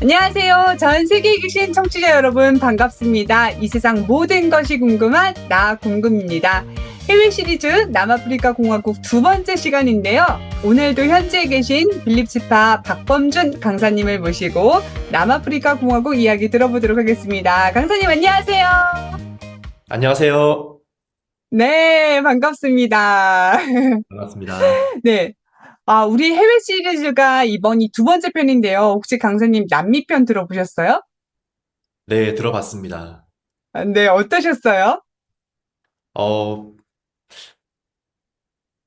안녕하세요. 전 세계에 계신 청취자 여러분 반갑습니다. 이 세상 모든 것이 궁금한 나 궁금입니다. 해외 시리즈 남아프리카 공화국 두 번째 시간인데요. 오늘도 현지에 계신 빌립지파 박범준 강사님을 모시고 남아프리카 공화국 이야기 들어보도록 하겠습니다. 강사님 안녕하세요. 안녕하세요. 네, 반갑습니다. 반갑습니다. 네. 우리 해외 시리즈가 이번이 두 번째 편인데요. 혹시 강사님 남미 편 들어보셨어요? 네, 들어봤습니다. 네, 어떠셨어요? 어,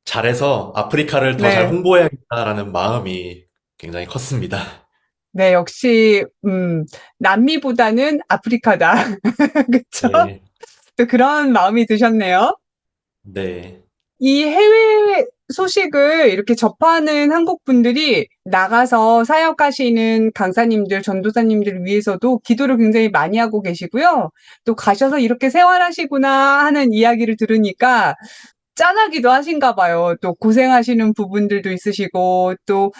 잘해서 아프리카를 더 잘 네. 홍보해야겠다라는 마음이 굉장히 컸습니다. 네, 역시, 남미보다는 아프리카다. 그쵸? 네, 또 그런 마음이 드셨네요. 네, 이 해외 소식을 이렇게 접하는 한국 분들이 나가서 사역하시는 강사님들, 전도사님들을 위해서도 기도를 굉장히 많이 하고 계시고요. 또 가셔서 이렇게 생활하시구나 하는 이야기를 들으니까 짠하기도 하신가 봐요. 또 고생하시는 부분들도 있으시고, 또,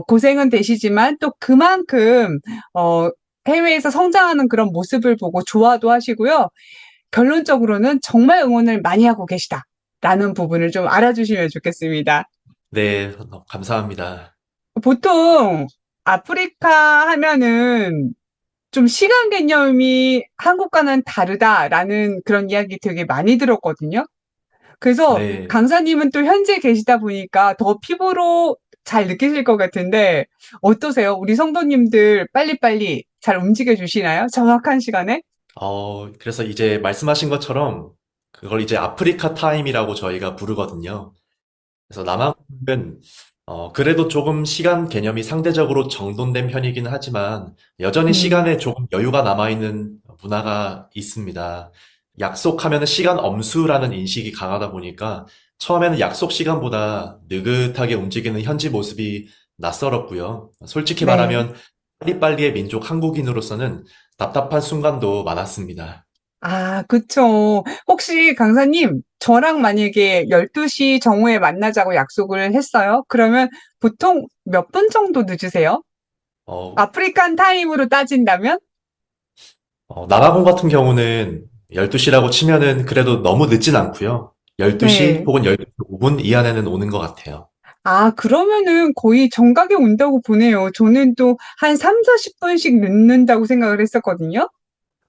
고생은 되시지만 또 그만큼, 어, 해외에서 성장하는 그런 모습을 보고 좋아도 하시고요. 결론적으로는 정말 응원을 많이 하고 계시다. 라는 부분을 좀 알아주시면 좋겠습니다. 네, 감사합니다. 보통 아프리카 하면은 좀 시간 개념이 한국과는 다르다라는 그런 이야기 되게 많이 들었거든요. 그래서 네, 강사님은 또 현지에 계시다 보니까 더 피부로 잘 느끼실 것 같은데 어떠세요? 우리 성도님들 빨리빨리 잘 움직여 주시나요? 정확한 시간에? 그래서 이제 말씀하신 것처럼 그걸 이제 아프리카 타임이라고 저희가 부르거든요. 그래서 남한국은 그래도 조금 시간 개념이 상대적으로 정돈된 편이긴 하지만 여전히 음, 시간에 조금 여유가 남아있는 문화가 있습니다. 약속하면 시간 엄수라는 인식이 강하다 보니까 처음에는 약속 시간보다 느긋하게 움직이는 현지 모습이 낯설었고요. 솔직히 네. 말하면 빨리빨리의 민족 한국인으로서는 답답한 순간도 많았습니다. 그쵸. 혹시 강사님, 저랑 만약에 12시 정오에 만나자고 약속을 했어요? 그러면 보통 몇 분 정도 늦으세요? 어, 아프리칸 타임으로 따진다면? 남아공 같은 경우는 12시라고 치면은 그래도 너무 늦진 않고요. 12시 네. 혹은 12시 5분 이안에는 오는 것 같아요. 그러면은 거의 정각에 온다고 보네요. 저는 또 한 3, 40분씩 늦는다고 생각을 했었거든요.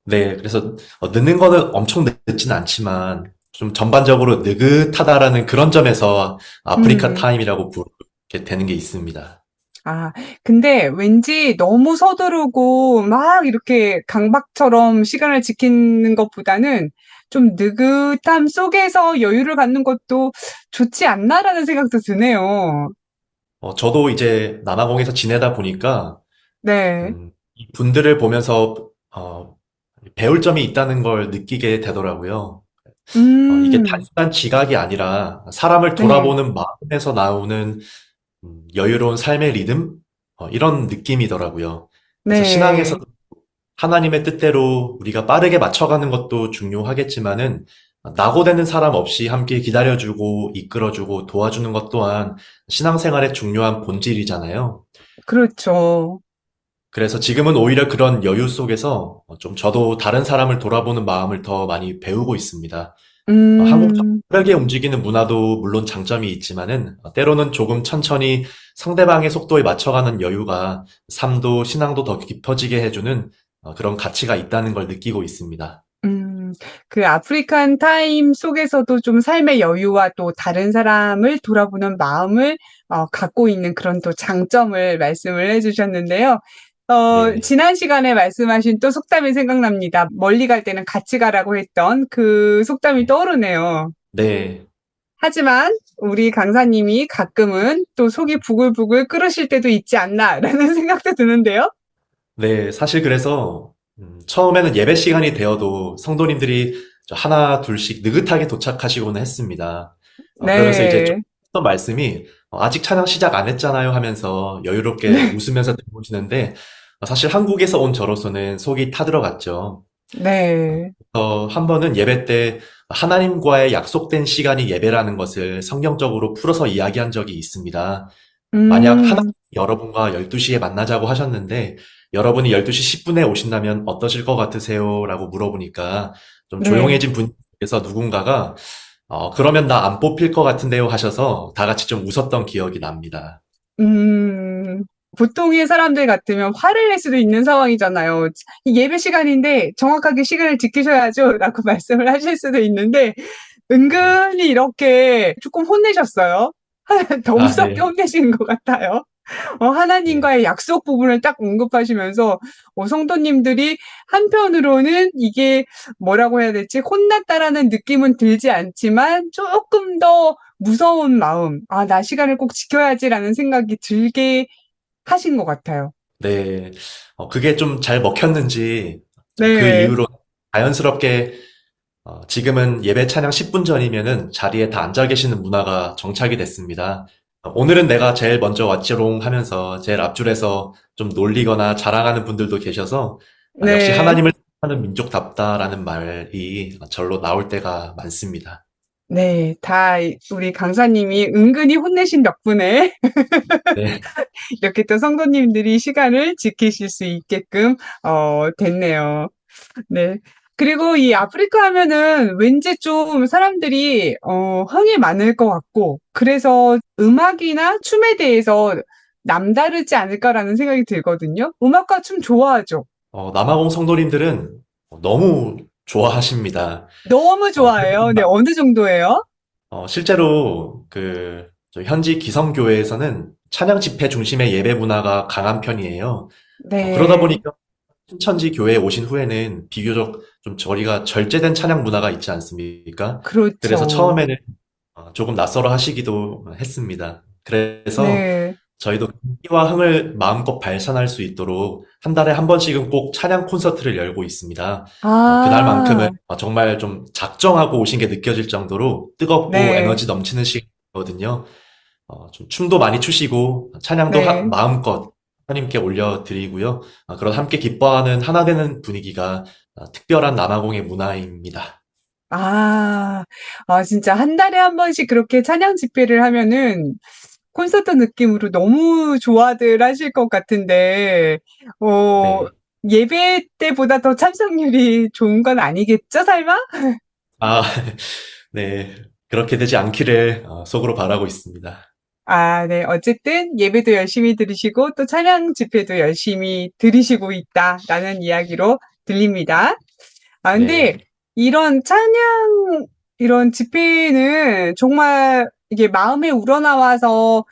네, 그래서 늦는 거는 엄청 늦진 않지만 좀 전반적으로 느긋하다라는 그런 점에서 아프리카 음. 타임이라고 부르게 되는 게 있습니다. 아, 근데 왠지 너무 서두르고 막 이렇게 강박처럼 시간을 지키는 것보다는 좀 느긋함 속에서 여유를 갖는 것도 좋지 않나라는 생각도 드네요. 저도 이제 남아공에서 지내다 보니까 네. 이 분들을 보면서 배울 점이 있다는 걸 느끼게 되더라고요. 이게 음, 단순한 지각이 아니라 사람을 네. 돌아보는 마음에서 나오는 여유로운 삶의 리듬? 이런 느낌이더라고요. 그래서 네. 신앙에서도 하나님의 뜻대로 우리가 빠르게 맞춰가는 것도 중요하겠지만은 낙오되는 사람 없이 함께 기다려주고 이끌어주고 도와주는 것 또한 신앙생활의 중요한 본질이잖아요. 그렇죠. 그래서 지금은 오히려 그런 여유 속에서 좀 저도 다른 사람을 돌아보는 마음을 더 많이 배우고 있습니다. 한국처럼 음. 빠르게 움직이는 문화도 물론 장점이 있지만은 때로는 조금 천천히 상대방의 속도에 맞춰가는 여유가 삶도 신앙도 더 깊어지게 해주는 그런 가치가 있다는 걸 느끼고 있습니다. 음, 그 아프리칸 타임 속에서도 좀 삶의 여유와 또 다른 사람을 돌아보는 마음을 갖고 있는 그런 또 장점을 말씀을 해주셨는데요. 네. 지난 시간에 말씀하신 또 속담이 생각납니다. 멀리 갈 때는 같이 가라고 했던 그 속담이 떠오르네요. 네. 하지만 우리 강사님이 가끔은 또 속이 부글부글 끓으실 때도 있지 않나라는 생각도 드는데요. 네. 사실 그래서 처음에는 예배 시간이 되어도 성도님들이 하나 둘씩 느긋하게 도착하시고는 했습니다. 그러면서 이제 좀 네. 했던 말씀이 아직 찬양 시작 안 했잖아요 하면서 여유롭게 웃으면서 들어오시는데 사실 한국에서 온 저로서는 속이 타들어갔죠. 네. 한 번은 예배 때 하나님과의 약속된 시간이 예배라는 것을 성경적으로 풀어서 이야기한 적이 있습니다. 만약 하나님 음, 여러분과 12시에 만나자고 하셨는데 여러분이 12시 10분에 오신다면 어떠실 것 같으세요? 라고 물어보니까 좀 네. 조용해진 분께서 누군가가 그러면 나 안 뽑힐 것 같은데요 하셔서 다 같이 좀 웃었던 기억이 납니다. 음, 보통의 사람들 같으면 화를 낼 수도 있는 상황이잖아요. 이 예배 시간인데 정확하게 시간을 지키셔야죠. 라고 말씀을 하실 수도 있는데, 네. 은근히 이렇게 조금 혼내셨어요. 더 아, 무섭게 네. 혼내신 것 같아요. 네. 하나님과의 약속 부분을 딱 언급하시면서, 성도님들이 한편으로는 이게 뭐라고 해야 될지, 혼났다라는 느낌은 들지 않지만, 조금 더 무서운 마음, 나 시간을 꼭 지켜야지라는 생각이 들게 하신 것 같아요. 네. 그게 좀 잘 먹혔는지, 좀 그 네. 이후로 자연스럽게, 지금은 예배 찬양 10분 전이면은 자리에 다 앉아 계시는 문화가 정착이 됐습니다. 오늘은 내가 제일 먼저 왔지롱 하면서 제일 앞줄에서 좀 놀리거나 자랑하는 분들도 계셔서, 역시 네. 하나님을 하는 민족답다라는 말이 절로 나올 때가 많습니다. 네. 다 우리 강사님이 은근히 혼내신 덕분에 네. 이렇게 또 성도님들이 시간을 지키실 수 있게끔 됐네요. 네. 그리고 이 아프리카 하면은 왠지 좀 사람들이 흥이 많을 것 같고, 그래서 음악이나 춤에 대해서 남다르지 않을까라는 생각이 들거든요. 음악과 춤 좋아하죠? 남아공 성도님들은 너무 좋아하십니다. 너무 좋아해요. 네, 어느 정도예요? 실제로 저 현지 기성교회에서는 찬양 집회 중심의 예배 문화가 강한 편이에요. 그러다 네, 보니까 신천지 교회에 오신 후에는 비교적 좀 저리가 절제된 찬양 문화가 있지 않습니까? 그래서 그렇죠. 처음에는 조금 낯설어 하시기도 했습니다. 그래서 네. 저희도 끼와 흥을 마음껏 발산할 수 있도록 한 달에 한 번씩은 꼭 찬양 콘서트를 열고 있습니다. 그날만큼은 아, 정말 좀 작정하고 오신 게 느껴질 정도로 뜨겁고 네, 에너지 넘치는 시간이거든요. 좀 춤도 많이 추시고 찬양도 네. 마음껏 하나님께 올려드리고요. 그런 함께 기뻐하는 하나 되는 분위기가 특별한 남아공의 문화입니다. 아, 진짜 한 달에 한 번씩 그렇게 찬양 집회를 하면은 콘서트 느낌으로 너무 좋아들 하실 것 같은데, 어, 네. 예배 때보다 더 참석률이 좋은 건 아니겠죠, 설마? 아, 네. 그렇게 되지 않기를 속으로 바라고 있습니다. 네. 어쨌든 예배도 열심히 들으시고 또 찬양 집회도 열심히 들으시고 있다라는 이야기로 들립니다. 근데 네. 이런 찬양, 이런 집회는 정말 이게 마음에 우러나와서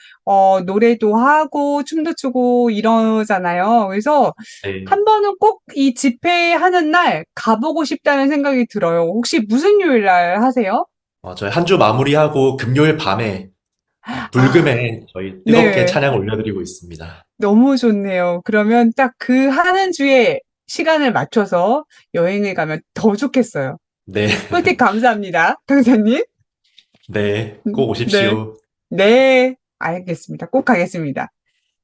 노래도 하고 춤도 추고 이러잖아요. 그래서 네. 한 번은 꼭 이 집회하는 날 가보고 싶다는 생각이 들어요. 혹시 무슨 요일 날 하세요? 저희 한 주 마무리하고 금요일 밤에 아, 불금에 저희 뜨겁게 네. 찬양 올려드리고 있습니다. 너무 좋네요. 그러면 딱 그 하는 주에 시간을 맞춰서 여행을 가면 더 좋겠어요. 네. 꿀팁 감사합니다. 강사님. 네. 꼭 네. 오십시오. 네. 알겠습니다. 꼭 가겠습니다.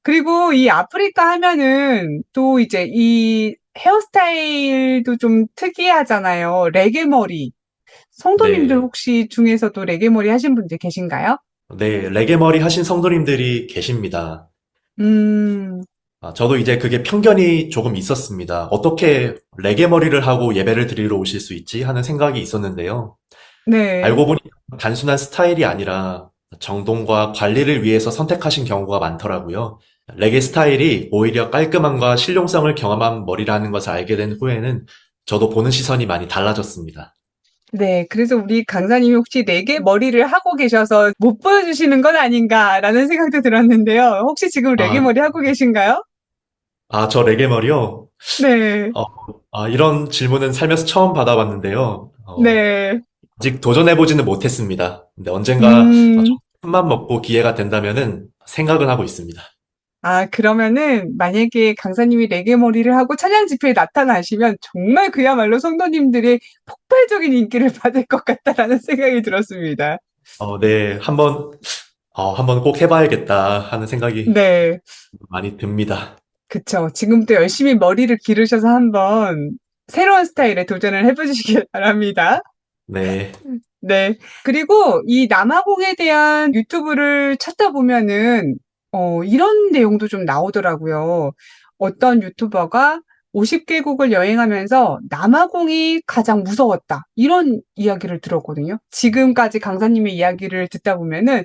그리고 이 아프리카 하면은 또 이제 이 헤어스타일도 좀 특이하잖아요. 레게 머리. 성도님들 네. 혹시 중에서도 레게 머리 하신 분들 계신가요? 네. 레게 머리 하신 성도님들이 계십니다. 음, 저도 이제 그게 편견이 조금 있었습니다. 어떻게 레게 머리를 하고 예배를 드리러 오실 수 있지? 하는 생각이 있었는데요. 네. 알고 보니 단순한 스타일이 아니라 정돈과 관리를 위해서 선택하신 경우가 많더라고요. 레게 스타일이 오히려 깔끔함과 실용성을 경험한 머리라는 것을 알게 된 후에는 저도 보는 시선이 많이 달라졌습니다. 네. 그래서 우리 강사님이 혹시 레게 머리를 하고 계셔서 못 보여주시는 건 아닌가라는 생각도 들었는데요. 혹시 지금 레게 아, 머리 하고 계신가요? 저 레게 머리요? 네. 어, 이런 질문은 살면서 처음 받아봤는데요. 네. 아직 도전해보지는 못했습니다. 근데 언젠가 좀 음. 큰맘 먹고 기회가 된다면은 생각은 하고 있습니다. 그러면은 만약에 강사님이 레게 머리를 하고 찬양 집회에 나타나시면 정말 그야말로 성도님들의 폭발적인 인기를 받을 것 같다라는 생각이 들었습니다. 네, 한번 꼭 해봐야겠다 하는 생각이 네. 많이 듭니다. 그쵸. 지금부터 열심히 머리를 기르셔서 한번 새로운 스타일에 도전을 해보시길 바랍니다. 네, 네. 그리고 이 남아공에 대한 유튜브를 찾다 보면은 이런 내용도 좀 나오더라고요. 어떤 유튜버가 50개국을 여행하면서 남아공이 가장 무서웠다. 이런 이야기를 들었거든요. 지금까지 강사님의 이야기를 듣다 보면은,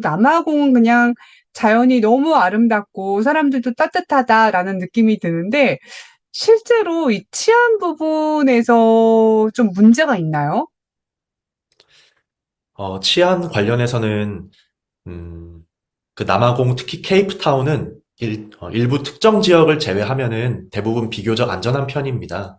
남아공은 그냥 자연이 너무 아름답고 사람들도 따뜻하다라는 느낌이 드는데, 실제로 이 치안 부분에서 좀 문제가 있나요? 치안 관련해서는 음, 그 남아공 특히 케이프타운은 일부 특정 지역을 제외하면은 대부분 비교적 안전한 편입니다.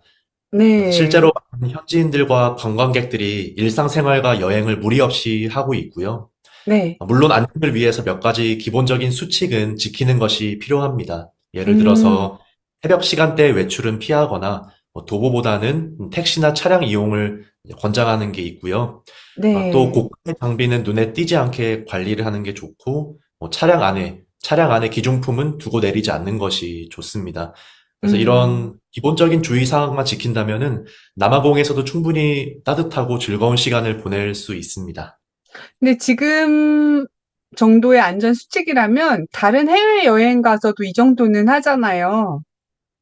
그래서 네, 실제로 많은 현지인들과 관광객들이 일상생활과 여행을 무리 없이 하고 있고요. 네, 물론 안전을 위해서 몇 가지 기본적인 수칙은 지키는 것이 필요합니다. 예를 음, 들어서 새벽 시간대 외출은 피하거나 도보보다는 택시나 차량 이용을 권장하는 게 있고요. 또 네, 고가의 장비는 눈에 띄지 않게 관리를 하는 게 좋고, 차량 안에 기중품은 두고 내리지 않는 것이 좋습니다. 그래서 음. 이런 기본적인 주의사항만 지킨다면은 남아공에서도 충분히 따뜻하고 즐거운 시간을 보낼 수 있습니다. 근데 지금 정도의 안전 수칙이라면 다른 해외여행 가서도 이 정도는 하잖아요.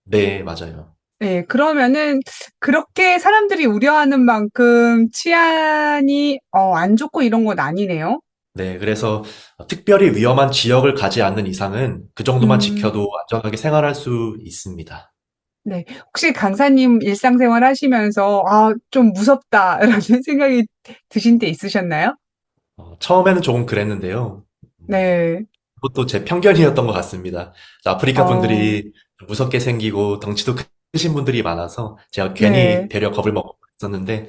네, 맞아요. 네, 그러면은 그렇게 사람들이 우려하는 만큼 치안이 안 좋고 이런 건 아니네요. 네, 그래서 특별히 위험한 지역을 가지 않는 이상은 그 정도만 음, 지켜도 안전하게 생활할 수 있습니다. 네. 혹시 강사님 일상생활 하시면서 좀 무섭다라는 생각이 드신 때 있으셨나요? 처음에는 조금 그랬는데요. 네. 그것도 제 편견이었던 것 같습니다. 아프리카 어, 분들이 무섭게 생기고 덩치도 크신 분들이 많아서 제가 괜히 네. 되려 겁을 먹고 있었는데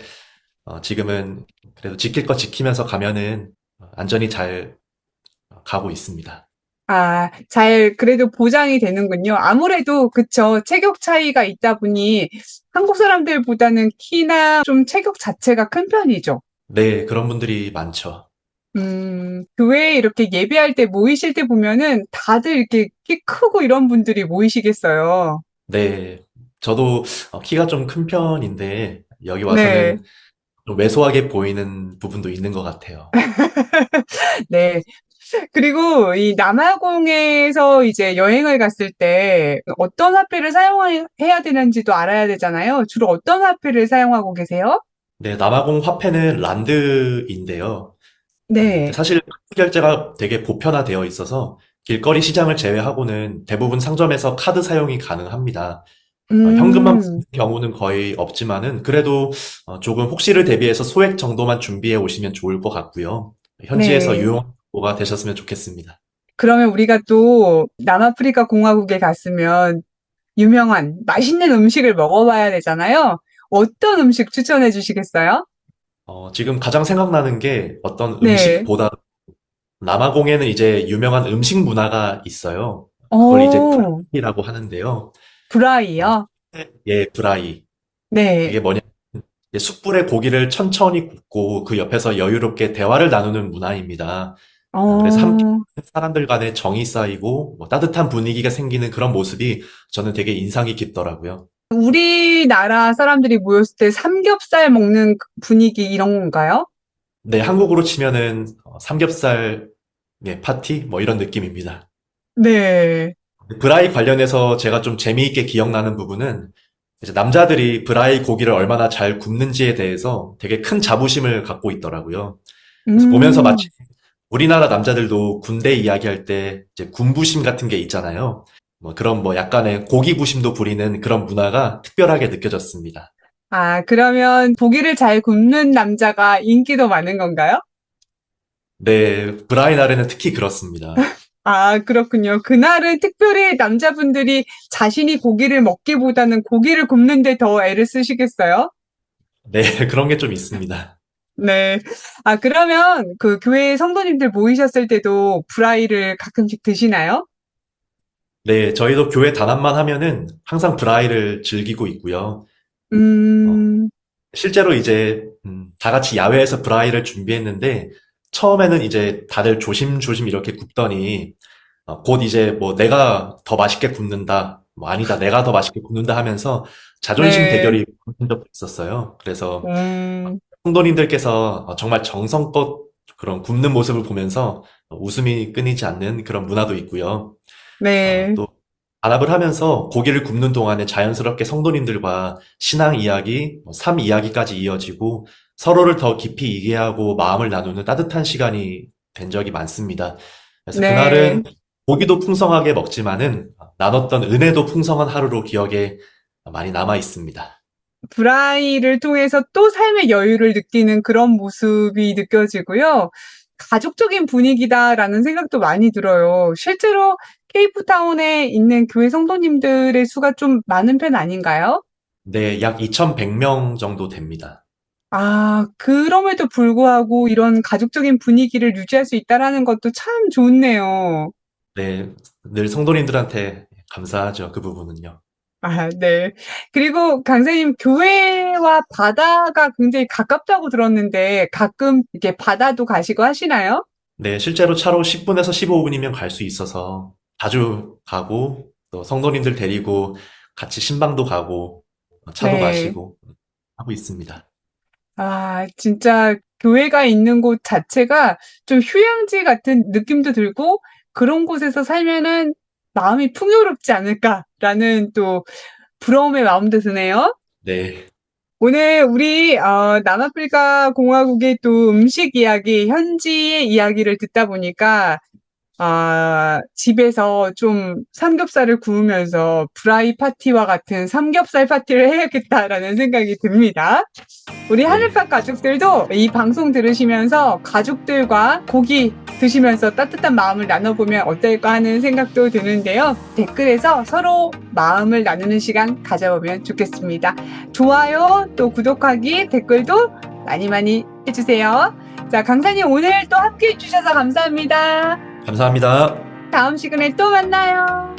지금은 그래도 지킬 거 지키면서 가면은 안전히 잘 가고 있습니다. 그래도 보장이 되는군요. 아무래도, 그쵸. 체격 차이가 있다 보니 한국 사람들보다는 키나 좀 체격 자체가 큰 편이죠. 네, 그런 분들이 많죠. 교회에 이렇게 예배할 때 모이실 때 보면은 다들 이렇게 키 크고 이런 분들이 모이시겠어요. 네, 저도 키가 좀 큰 편인데 여기 네, 와서는 좀 왜소하게 보이는 부분도 있는 것 같아요. 네. 그리고 이 남아공에서 이제 여행을 갔을 때 어떤 화폐를 사용해야 되는지도 알아야 되잖아요. 주로 어떤 화폐를 사용하고 계세요? 네, 남아공 화폐는 란드인데요. 근데 네. 사실 카드 결제가 되게 보편화되어 있어서 길거리 시장을 제외하고는 대부분 상점에서 카드 사용이 가능합니다. 현금만 쓰는 음, 경우는 거의 없지만은 그래도 조금 혹시를 대비해서 소액 정도만 준비해 오시면 좋을 것 같고요. 현지에서 네. 유용한 정보가 되셨으면 좋겠습니다. 그러면 우리가 또 남아프리카 공화국에 갔으면 유명한 맛있는 음식을 먹어봐야 되잖아요. 어떤 음식 추천해 주시겠어요? 지금 가장 생각나는 게 어떤 네. 음식보다 남아공에는 이제 유명한 음식 문화가 있어요. 그걸 이제 오, 프라이라고 하는데요. 어, 브라이요? 예, 브라이. 그게 네. 뭐냐? 이제 숯불에 고기를 천천히 굽고 그 옆에서 여유롭게 대화를 나누는 문화입니다. 그래서 함께 어, 사람들 간에 정이 쌓이고 뭐 따뜻한 분위기가 생기는 그런 모습이 저는 되게 인상이 깊더라고요. 우리나라 사람들이 모였을 때 삼겹살 먹는 그 분위기 이런 건가요? 네, 한국으로 치면은 삼겹살 예, 파티 뭐 이런 느낌입니다. 네. 브라이 관련해서 제가 좀 재미있게 기억나는 부분은 이제 남자들이 브라이 고기를 얼마나 잘 굽는지에 대해서 되게 큰 자부심을 갖고 있더라고요. 그래서 보면서 마치 음, 우리나라 남자들도 군대 이야기할 때 이제 군부심 같은 게 있잖아요. 뭐 그런 뭐 약간의 고기 부심도 부리는 그런 문화가 특별하게 느껴졌습니다. 그러면 고기를 잘 굽는 남자가 인기도 많은 건가요? 네, 브라이 날에는 특히 그렇습니다. 그렇군요. 그날은 특별히 남자분들이 자신이 고기를 먹기보다는 고기를 굽는 데 더 애를 쓰시겠어요? 네, 그런 게 좀 있습니다. 네. 그러면 그 교회 성도님들 모이셨을 때도 브라이를 가끔씩 드시나요? 네, 저희도 교회 단합만 하면은 항상 브라이를 즐기고 있고요. 어, 음, 실제로 이제 다 같이 야외에서 브라이를 준비했는데 처음에는 이제 다들 조심조심 이렇게 굽더니 곧 이제 뭐 내가 더 맛있게 굽는다, 뭐 아니다, 내가 더 맛있게 굽는다 하면서 자존심 네. 대결이 벌어진 적도 있었어요. 그래서 음, 성도님들께서 정말 정성껏 그런 굽는 모습을 보면서 웃음이 끊이지 않는 그런 문화도 있고요. 네. 또 단합을 하면서 고기를 굽는 동안에 자연스럽게 성도님들과 신앙 이야기, 삶 이야기까지 이어지고 서로를 더 깊이 이해하고 마음을 나누는 따뜻한 시간이 된 적이 많습니다. 그래서 네. 그날은 고기도 풍성하게 먹지만은 나눴던 은혜도 풍성한 하루로 기억에 많이 남아 있습니다. 브라이를 통해서 또 삶의 여유를 느끼는 그런 모습이 느껴지고요. '가족적인 분위기다.'라는 생각도 많이 들어요. 실제로 케이프타운에 있는 교회 성도님들의 수가 좀 많은 편 아닌가요? 네, 약 2,100명 정도 됩니다. 아, 그럼에도 불구하고 이런 가족적인 분위기를 유지할 수 있다라는 것도 참 좋네요. 네, 늘 성도님들한테 감사하죠, 그 부분은요. 아, 네. 그리고 강사님, 교회와 바다가 굉장히 가깝다고 들었는데 가끔 이렇게 바다도 가시고 하시나요? 네, 실제로 차로 10분에서 15분이면 갈 수 있어서 자주 가고, 또 성도님들 데리고 같이 신방도 가고, 차도 네. 마시고 하고 있습니다. 아, 진짜 교회가 있는 곳 자체가 좀 휴양지 같은 느낌도 들고 '그런 곳에서 살면은 마음이 풍요롭지 않을까.'라는 또 부러움의 마음도 드네요. 네, 오늘 우리 남아프리카 공화국의 또 음식 이야기, 현지의 이야기를 듣다 보니까 집에서 좀 삼겹살을 구우면서 '브라이 파티와 같은 삼겹살 파티를 해야겠다.'라는 생각이 듭니다. 우리 네, 하늘파 가족들도 이 방송 들으시면서 가족들과 고기 드시면서 따뜻한 마음을 나눠보면 어떨까 하는 생각도 드는데요. 댓글에서 서로 마음을 나누는 시간 가져보면 좋겠습니다. 좋아요, 또 구독하기, 댓글도 많이 많이 해주세요. 자, 강사님 오늘 또 함께 해주셔서 감사합니다. 감사합니다. 다음 시간에 또 만나요.